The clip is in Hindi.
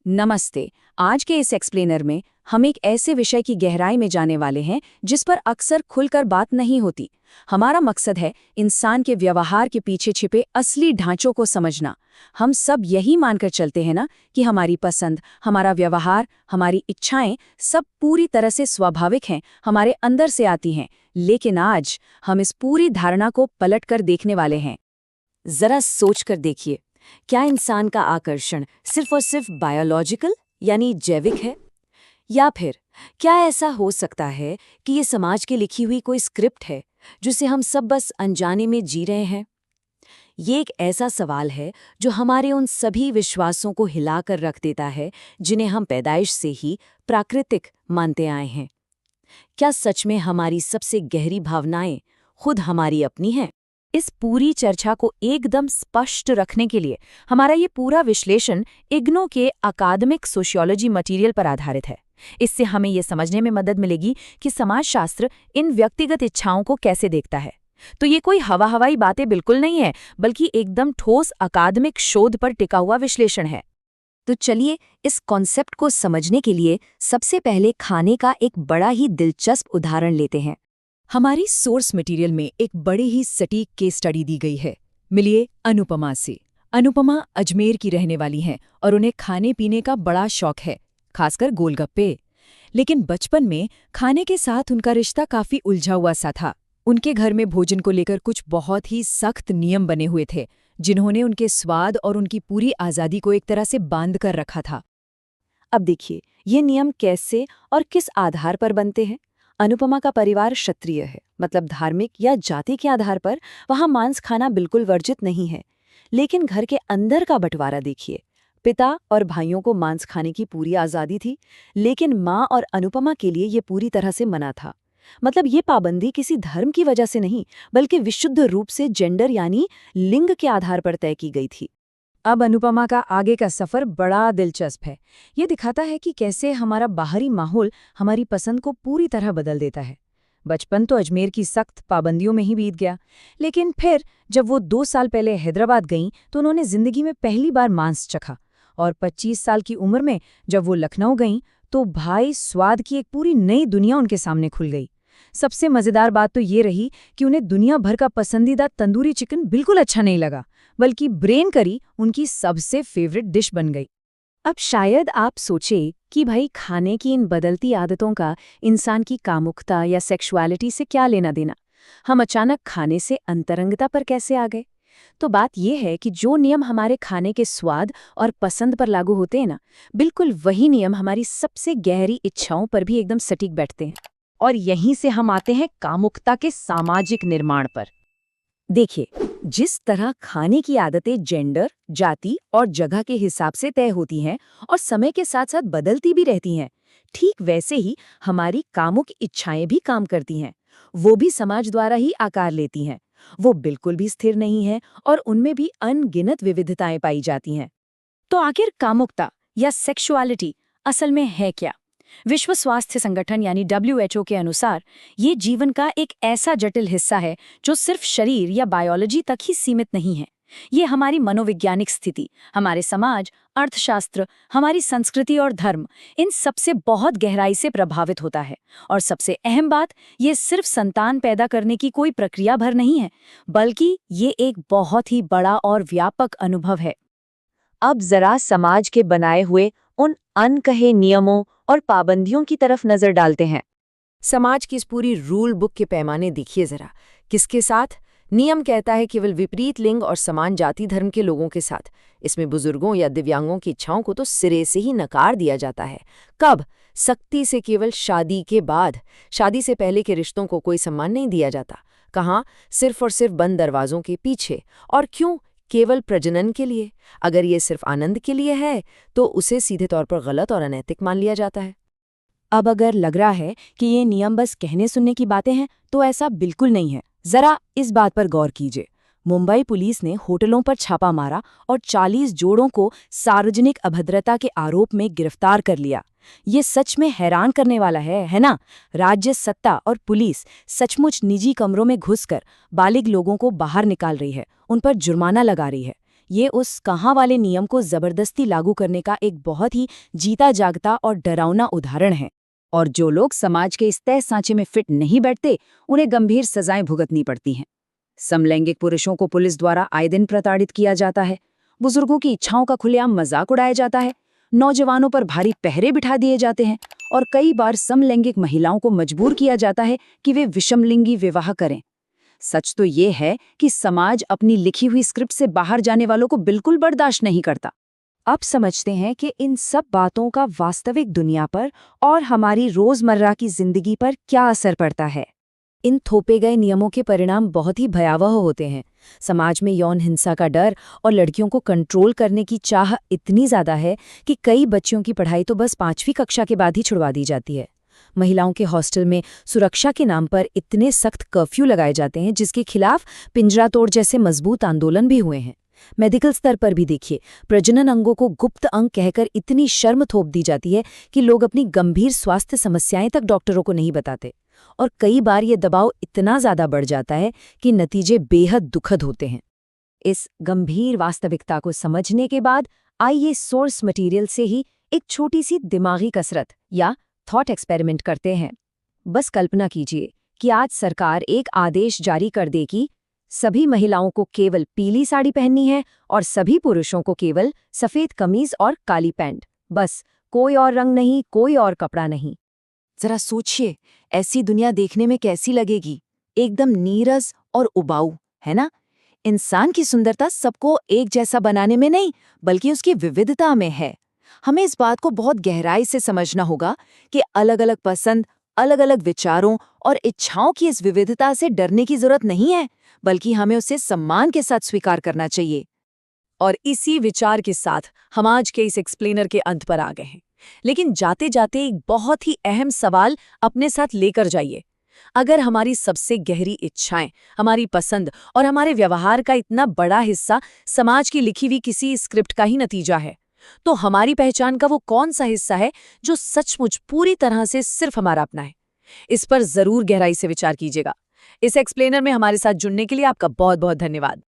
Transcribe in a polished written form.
नमस्ते। आज के इस एक्सप्लेनर में हम एक ऐसे विषय की गहराई में जाने वाले हैं जिस पर अक्सर खुलकर बात नहीं होती। हमारा मकसद है इंसान के व्यवहार के पीछे छिपे असली ढांचों को समझना। हम सब यही मानकर चलते हैं ना कि हमारी पसंद, हमारा व्यवहार, हमारी इच्छाएं सब पूरी तरह से स्वाभाविक हैं, हमारे अंदर से आती हैं। लेकिन आज हम इस पूरी धारणा को पलटकर देखने वाले हैं। जरा सोच कर देखिए, क्या इंसान का आकर्षण सिर्फ और सिर्फ बायोलॉजिकल यानी जैविक है, या फिर क्या ऐसा हो सकता है कि ये समाज की लिखी हुई कोई स्क्रिप्ट है जिसे हम सब बस अनजाने में जी रहे हैं? ये एक ऐसा सवाल है जो हमारे उन सभी विश्वासों को हिलाकर रख देता है जिन्हें हम पैदाइश से ही प्राकृतिक मानते आए हैं। क्या सच में हमारी सबसे गहरी भावनाएं खुद हमारी अपनी हैं? इस पूरी चर्चा को एकदम स्पष्ट रखने के लिए हमारा ये पूरा विश्लेषण इग्नो के अकादमिक सोशियोलॉजी मटेरियल पर आधारित है। इससे हमें ये समझने में मदद मिलेगी कि समाजशास्त्र इन व्यक्तिगत इच्छाओं को कैसे देखता है। तो ये कोई हवाई बातें बिल्कुल नहीं है, बल्कि एकदम ठोस अकादमिक शोध पर टिका हुआ विश्लेषण है। तो चलिए इस कॉन्सेप्ट को समझने के लिए सबसे पहले खाने का एक बड़ा ही दिलचस्प उदाहरण लेते हैं। हमारी सोर्स मटेरियल में एक बड़ी ही सटीक केस स्टडी दी गई है। मिलिए अनुपमा से। अनुपमा अजमेर की रहने वाली हैं और उन्हें खाने पीने का बड़ा शौक है, खासकर गोलगप्पे। लेकिन बचपन में खाने के साथ उनका रिश्ता काफी उलझा हुआ सा था। उनके घर में भोजन को लेकर कुछ बहुत ही सख्त नियम बने हुए थे, जिन्होंने उनके स्वाद और उनकी पूरी आज़ादी को एक तरह से बांध कर रखा था। अब देखिए, ये नियम कैसे और किस आधार पर बनते हैं। अनुपमा का परिवार क्षत्रिय है, मतलब धार्मिक या जाति के आधार पर वहां मांस खाना बिल्कुल वर्जित नहीं है। लेकिन घर के अंदर का बंटवारा देखिए। पिता और भाइयों को मांस खाने की पूरी आज़ादी थी, लेकिन माँ और अनुपमा के लिए ये पूरी तरह से मना था। मतलब ये पाबंदी किसी धर्म की वजह से नहीं, बल्कि विशुद्ध रूप से जेंडर यानी लिंग के आधार पर तय की गई थी। अब अनुपमा का आगे का सफर बड़ा दिलचस्प है। ये दिखाता है कि कैसे हमारा बाहरी माहौल हमारी पसंद को पूरी तरह बदल देता है। बचपन तो अजमेर की सख्त पाबंदियों में ही बीत गया, लेकिन फिर जब वो 2 साल पहले हैदराबाद गईं तो उन्होंने जिंदगी में पहली बार मांस चखा। और 25 साल की उम्र में जब वो लखनऊ गईं तो भाई स्वाद की एक पूरी नई दुनिया उनके सामने खुल गई। सबसे मजेदार बात तो ये रही कि उन्हें दुनिया भर का पसंदीदा तंदूरी चिकन बिल्कुल अच्छा नहीं लगा, बल्कि ब्रेन करी उनकी सबसे फेवरेट डिश बन गई। अब शायद आप सोचें कि भाई खाने की इन बदलती आदतों का इंसान की कामुकता या सेक्सुअलिटी से क्या लेना देना। हम अचानक खाने से अंतरंगता पर कैसे आ गए? तो बात यह है कि जो नियम हमारे खाने के स्वाद और पसंद पर लागू होते हैं ना, बिल्कुल वही नियम हमारी सबसे गहरी इच्छाओं पर भी एकदम सटीक बैठते हैं। और यहीं से हम आते हैं कामुकता के सामाजिक निर्माण पर। देखिए, जिस तरह खाने की आदतें जेंडर, जाति और जगह के हिसाब से तय होती हैं और समय के साथ साथ बदलती भी रहती हैं, ठीक वैसे ही हमारी कामुक इच्छाएं भी काम करती हैं। वो भी समाज द्वारा ही आकार लेती हैं। वो बिल्कुल भी स्थिर नहीं है और उनमें भी अनगिनत विविधताएं पाई जाती हैं। तो आखिर कामुकता या सेक्सुअलिटी असल में है क्या? विश्व स्वास्थ्य संगठन यानी WHO के अनुसार ये जीवन का एक ऐसा जटिल हिस्सा है जो सिर्फ शरीर या बायोलॉजी तक ही सीमित नहीं है। ये हमारी मनोवैज्ञानिक स्थिति, हमारे समाज, अर्थशास्त्र, हमारी संस्कृति और धर्म, इन सबसे बहुत गहराई से प्रभावित होता है। और सबसे अहम बात, ये सिर्फ संतान पैदा करने की कोई प्रक्रिया भर नहीं है, बल्कि ये एक बहुत ही बड़ा और व्यापक अनुभव है। अब जरा समाज के बनाए हुए उन अनकहे नियमों और पाबंदियों की तरफ नजर डालते हैं। समाज की इस पूरी रूल बुक के पैमाने देखिए जरा। किसके साथ? नियम कहता है केवल विपरीत लिंग और समान जाति धर्म के लोगों के साथ। इसमें बुजुर्गों या दिव्यांगों की इच्छाओं को तो सिरे से ही नकार दिया जाता है। कब? सख्ती से केवल शादी के बाद। शादी से पहले के रिश्तों को कोई सम्मान नहीं दिया जाता। कहाँ? सिर्फ और सिर्फ बंद दरवाजों के पीछे। और क्यों? केवल प्रजनन के लिए। अगर ये सिर्फ आनंद के लिए है तो उसे सीधे तौर पर गलत और अनैतिक मान लिया जाता है। अब अगर लग रहा है कि ये नियम बस कहने सुनने की बातें हैं, तो ऐसा बिल्कुल नहीं है। जरा इस बात पर गौर कीजिए। मुंबई पुलिस ने होटलों पर छापा मारा और 40 जोड़ों को सार्वजनिक अभद्रता के आरोप में गिरफ्तार कर लिया। ये सच में हैरान करने वाला है ना? राज्य सत्ता और पुलिस सचमुच निजी कमरों में घुसकर बालिग लोगों को बाहर निकाल रही है, उन पर जुर्माना लगा रही है। ये उस कहाँ वाले नियम को जबरदस्ती लागू करने का एक बहुत ही जीता जागता और डरावना उदाहरण है। और जो लोग समाज के इस तय सांचे में फिट नहीं बैठते, उन्हें गंभीर सजाएं भुगतनी पड़ती हैं। समलैंगिक पुरुषों को पुलिस द्वारा आए दिन प्रताड़ित किया जाता है, बुजुर्गों की इच्छाओं का खुलेआम मजाक उड़ाया जाता है, नौजवानों पर भारी पहरे बिठा दिए जाते हैं और कई बार समलैंगिक महिलाओं को मजबूर किया जाता है कि वे विषमलिंगी विवाह करें। सच तो ये है कि समाज अपनी लिखी हुई स्क्रिप्ट से बाहर जाने वालों को बिल्कुल बर्दाश्त नहीं करता। अब समझते हैं कि इन सब बातों का वास्तविक दुनिया पर और हमारी रोजमर्रा की जिंदगी पर क्या असर पड़ता है। इन थोपे गए नियमों के परिणाम बहुत ही भयावह होते हैं। समाज में यौन हिंसा का डर और लड़कियों को कंट्रोल करने की चाह इतनी ज्यादा है कि कई बच्चियों की पढ़ाई तो बस 5वीं कक्षा के बाद ही छुड़वा दी जाती है। महिलाओं के हॉस्टल में सुरक्षा के नाम पर इतने सख्त कर्फ्यू लगाए जाते हैं जिसके खिलाफ पिंजरा तोड़ जैसे मजबूत आंदोलन भी हुए हैं। मेडिकल स्तर पर भी देखिए, प्रजनन अंगों को गुप्त अंग कहकर इतनी शर्म थोप दी जाती है कि लोग अपनी गंभीर स्वास्थ्य समस्याएं तक डॉक्टरों को नहीं बताते। और कई बार ये दबाव इतना ज्यादा बढ़ जाता है कि नतीजे बेहद दुखद होते हैं। इस गंभीर वास्तविकता को समझने के बाद आइए सोर्स मटेरियल से ही एक छोटी सी दिमागी कसरत या थॉट एक्सपेरिमेंट करते हैं। बस कल्पना कीजिए कि आज सरकार एक आदेश जारी कर दे कि सभी महिलाओं को केवल पीली साड़ी पहननी है और सभी पुरुषों को केवल सफेद कमीज और काली पैंट, बस कोई और रंग नहीं, कोई और कपड़ा नहीं। जरा सोचिए, ऐसी दुनिया देखने में कैसी लगेगी? एकदम नीरस और उबाऊ, है ना? इंसान की सुंदरता सबको एक जैसा बनाने में नहीं, बल्कि उसकी विविधता में है। हमें इस बात को बहुत गहराई से समझना होगा कि अलग-अलग पसंद, अलग-अलग विचारों और इच्छाओं की इस विविधता से डरने की जरूरत नहीं है, बल्कि हमें उसे सम्मान के साथ स्वीकार करना चाहिए। और इसी विचार के साथ हम आज के इस एक्सप्लेनर के अंत पर आ गए हैं। लेकिन जाते जाते एक बहुत ही अहम सवाल अपने साथ लेकर जाइए। अगर हमारी सबसे गहरी इच्छाएं, हमारी पसंद और हमारे व्यवहार का इतना बड़ा हिस्सा समाज की लिखी हुई किसी स्क्रिप्ट का ही नतीजा है, तो हमारी पहचान का वो कौन सा हिस्सा है जो सचमुच पूरी तरह से सिर्फ हमारा अपना है? इस पर जरूर गहराई से विचार कीजिएगा। इस एक्सप्लेनर में हमारे साथ जुड़ने के लिए आपका बहुत बहुत धन्यवाद।